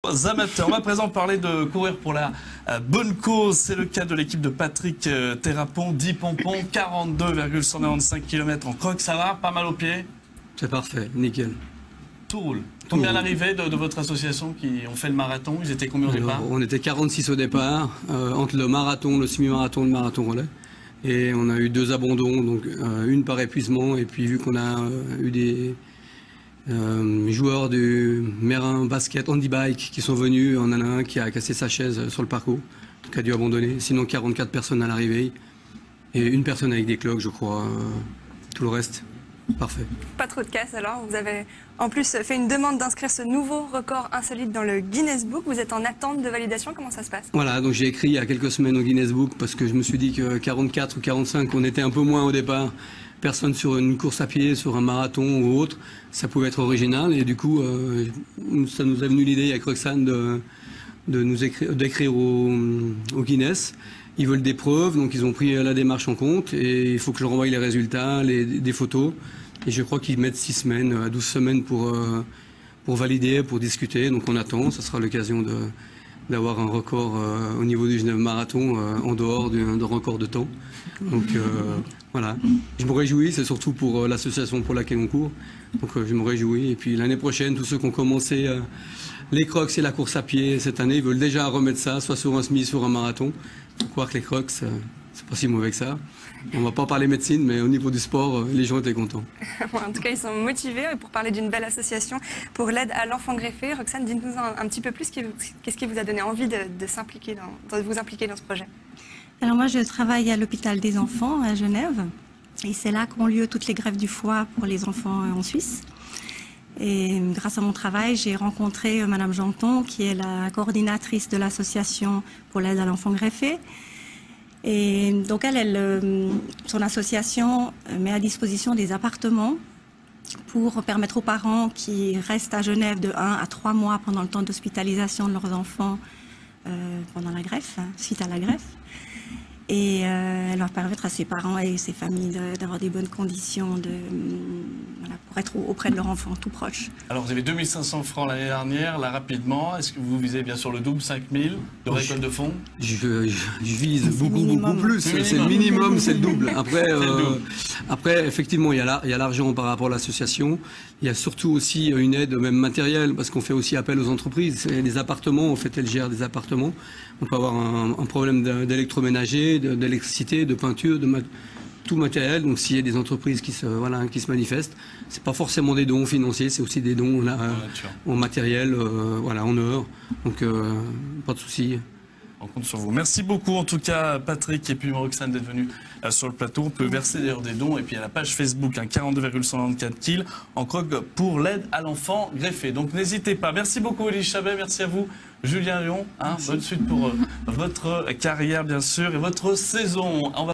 Amateurs. On va à présent parler de courir pour la bonne cause. C'est le cas de l'équipe de Patrick Terrapon, 10 pompons, 42,195 km en croc. Ça va? Pas mal aux pieds? C'est parfait, nickel. Tout roule. Combien à l'arrivée de votre association qui ont fait le marathon? Ils étaient combien au départ? On était 46 au départ, entre le marathon, le semi-marathon, le marathon relais. Et on a eu 2 abandons, donc une par épuisement. Et puis vu qu'on a eu des joueurs du Mérin basket handi-bike qui sont venus, on en a un qui a cassé sa chaise sur le parcours, qui a dû abandonner. Sinon 44 personnes à l'arrivée et une personne avec des cloques, je crois. Tout le reste, parfait. Pas trop de casse alors. Vous avez en plus fait une demande d'inscrire ce nouveau record insolite dans le Guinness Book. Vous êtes en attente de validation. Comment ça se passe? Voilà, donc j'ai écrit il y a quelques semaines au Guinness Book parce que je me suis dit que 44 ou 45, on était un peu moins au départ. Personne sur une course à pied, sur un marathon ou autre, ça pouvait être original. Et du coup, ça nous est venu l'idée avec Roxane d'écrire au Guinness. Ils veulent des preuves, donc ils ont pris la démarche en compte. Et il faut que je leur envoie les résultats, des photos. Et je crois qu'ils mettent 6 semaines à 12 semaines pour valider, pour discuter. Donc on attend, ça sera l'occasion d'avoir un record au niveau du Genève Marathon en dehors d'un record de temps. Donc voilà, je me réjouis, c'est surtout pour l'association pour laquelle on court. Donc je me réjouis. Et puis l'année prochaine, tous ceux qui ont commencé les crocs et la course à pied cette année, ils veulent déjà remettre ça, soit sur un semi, sur un marathon. Pour croire que les crocs, c'est pas si mauvais que ça. On va pas parler médecine, mais au niveau du sport, les gens étaient contents. En tout cas, ils sont motivés. Et pour parler d'une belle association pour l'aide à l'enfant greffé, Roxane, dites-nous un petit peu plus. Qu'est-ce qui vous a donné envie de vous impliquer dans ce projet? Alors moi, je travaille à l'hôpital des enfants à Genève. Et c'est là qu'ont lieu toutes les greffes du foie pour les enfants en Suisse. Et grâce à mon travail, j'ai rencontré Madame Janton, qui est la coordinatrice de l'association pour l'aide à l'enfant greffé. Et donc son association met à disposition des appartements pour permettre aux parents qui restent à Genève de 1 à 3 mois pendant le temps d'hospitalisation de leurs enfants pendant la greffe, suite à la greffe. Et elle va permettre à ses parents et ses familles d'avoir des bonnes conditions pour être auprès de leur enfant tout proche. Alors vous avez 2500 francs l'année dernière, là rapidement, est-ce que vous visez bien sûr le double, 5000 de récolte de fonds? Je vise beaucoup plus, c'est le minimum, c'est le double. Après, effectivement, il y a l'argent par rapport à l'association, il y a surtout aussi une aide même matérielle, parce qu'on fait aussi appel aux entreprises. Les appartements, en fait, elles gèrent des appartements. On peut avoir un problème d'électroménager, d'électricité, de peinture, tout matériel. Donc s'il y a des entreprises qui se manifestent, c'est pas forcément des dons financiers, c'est aussi des dons en matériel, en heures. Donc pas de souci. On compte sur vous. Merci beaucoup en tout cas Patrick et puis Roxane d'être venus sur le plateau. On peut verser d'ailleurs des dons et puis à la page Facebook 42,194 kg en croc pour l'aide à l'enfant greffé. Donc n'hésitez pas. Merci beaucoup Élie Chabet, merci à vous Julien Lyon. Bonne suite pour votre carrière bien sûr et votre saison.